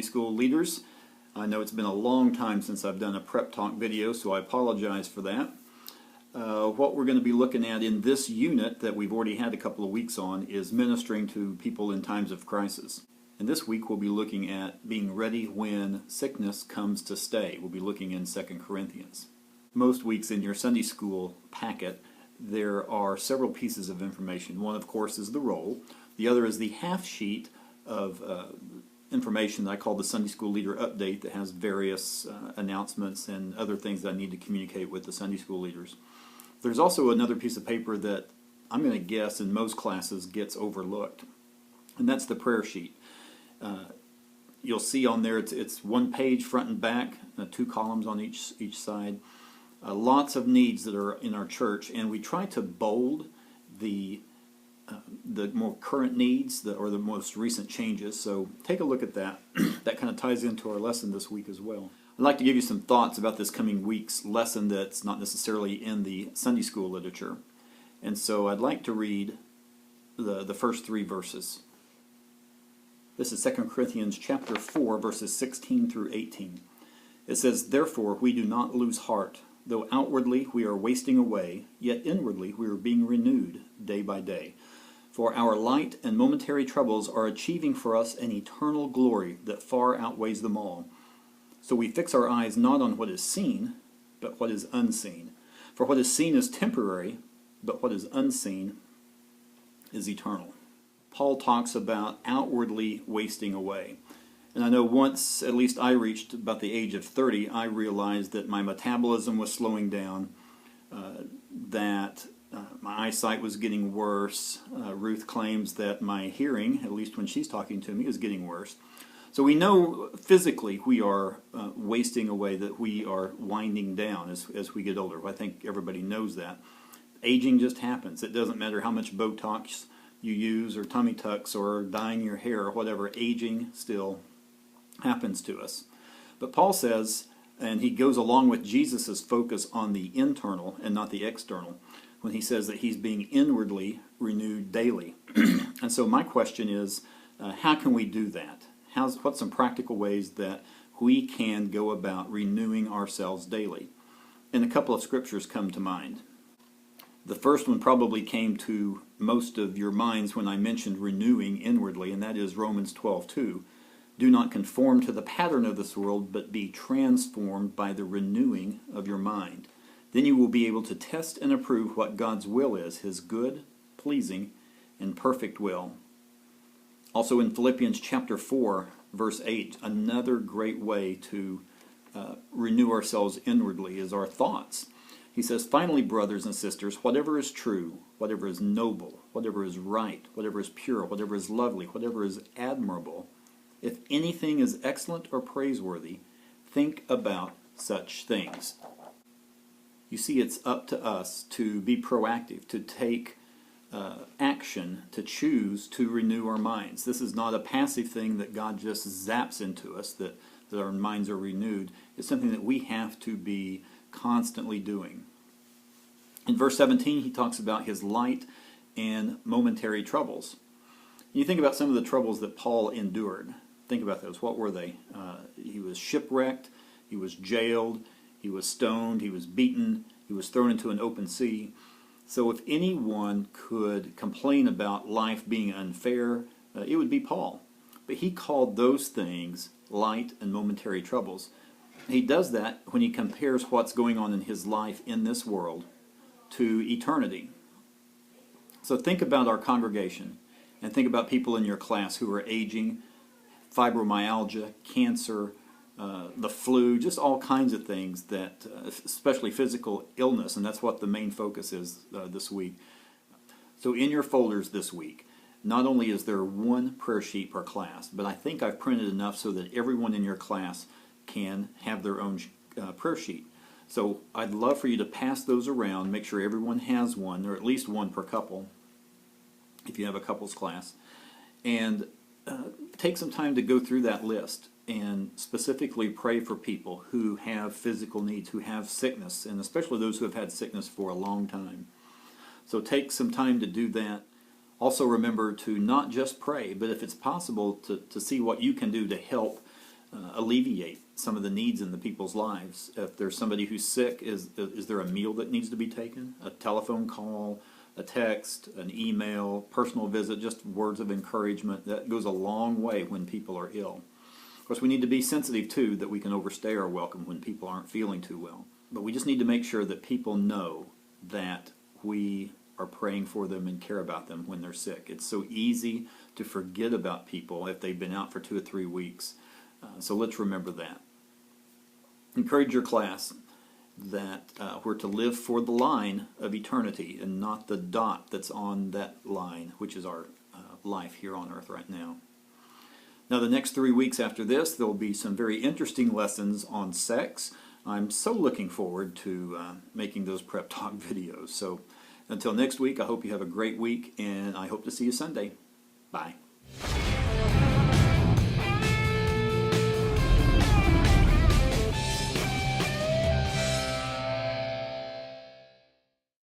school leaders. I know it's been a long time since I've done a Prep Talk video, so I apologize for that. What we're going to be looking at in this unit that we've already had a couple of weeks on is ministering to people in times of crisis. And this week we'll be looking at being ready when sickness comes to stay. We'll be looking in 2 Corinthians. Most weeks in your Sunday school packet there are several pieces of information. One, of course, is the roll. The other is the half sheet of information that I call the Sunday School Leader Update that has various announcements and other things that I need to communicate with the Sunday school leaders. There's also another piece of paper that I'm going to guess in most classes gets overlooked, and that's the prayer sheet. You'll see on there it's one page front and back, 2 columns on each side. Lots of needs that are in our church, and we try to bold the more current needs or the most recent changes. So take a look at that. That kind of ties into our lesson this week as well. I'd like to give you some thoughts about this coming week's lesson that's not necessarily in the Sunday school literature. And so I'd like to read the first 3 verses. This is 2 Corinthians chapter 4, verses 16 through 18. It says, "Therefore we do not lose heart. Though outwardly we are wasting away, yet inwardly we are being renewed day by day. For our light and momentary troubles are achieving for us an eternal glory that far outweighs them all. So we fix our eyes not on what is seen, but what is unseen. For what is seen is temporary, but what is unseen is eternal." Paul talks about outwardly wasting away. And I know once, at least I reached about the age of 30, I realized that my metabolism was slowing down, that my eyesight was getting worse. Ruth claims that my hearing, at least when she's talking to me, is getting worse. So we know physically we are wasting away, that we are winding down as we get older. I think everybody knows that. Aging just happens. It doesn't matter how much Botox you use or tummy tucks or dyeing your hair or whatever, aging still happens to us. But Paul says, and he goes along with Jesus' focus on the internal and not the external, when he says that he's being inwardly renewed daily. And so my question is, how can we do that? What's some practical ways that we can go about renewing ourselves daily? And a couple of scriptures come to mind. The first one probably came to most of your minds when I mentioned renewing inwardly, and that is Romans 12:2. "Do not conform to the pattern of this world, but be transformed by the renewing of your mind. Then you will be able to test and approve what God's will is, His good, pleasing, and perfect will." Also in Philippians chapter 4, verse 8, another great way to renew ourselves inwardly is our thoughts. He says, "Finally, brothers and sisters, whatever is true, whatever is noble, whatever is right, whatever is pure, whatever is lovely, whatever is admirable, if anything is excellent or praiseworthy, think about such things." You see, it's up to us to be proactive, to take action, to choose to renew our minds. This is not a passive thing that God just zaps into us, that our minds are renewed. It's something that we have to be constantly doing. In verse 17, he talks about his light and momentary troubles. You think about some of the troubles that Paul endured. Think about those. What were they? He was shipwrecked, he was jailed, he was stoned, he was beaten, he was thrown into an open sea. So if anyone could complain about life being unfair, it would be Paul. But he called those things light and momentary troubles. He does that when he compares what's going on in his life in this world to eternity. So think about our congregation, and think about people in your class who are aging, fibromyalgia, cancer, the flu, just all kinds of things that, especially physical illness, and that's what the main focus is this week. So in your folders this week, not only is there one prayer sheet per class, but I think I've printed enough so that everyone in your class can have their own prayer sheet. So I'd love for you to pass those around, make sure everyone has one, or at least one per couple, if you have a couples class, and take some time to go through that list and specifically pray for people who have physical needs, who have sickness, and especially those who have had sickness for a long time. So take some time to do that. Also remember to not just pray, but if it's possible to see what you can do to help alleviate some of the needs in the people's lives. If there's somebody who's sick, is there a meal that needs to be taken? A telephone call, a text, an email, personal visit, just words of encouragement. That goes a long way when people are ill. Of course, we need to be sensitive, too, that we can overstay our welcome when people aren't feeling too well. But we just need to make sure that people know that we are praying for them and care about them when they're sick. It's so easy to forget about people if they've been out for 2 or 3 weeks. So let's remember that. Encourage your class that we're to live for the line of eternity and not the dot that's on that line, which is our life here on earth right now. Now, the next 3 weeks after this, there will be some very interesting lessons on sex. I'm so looking forward to making those Prep Talk videos. So until next week, I hope you have a great week, and I hope to see you Sunday. Bye.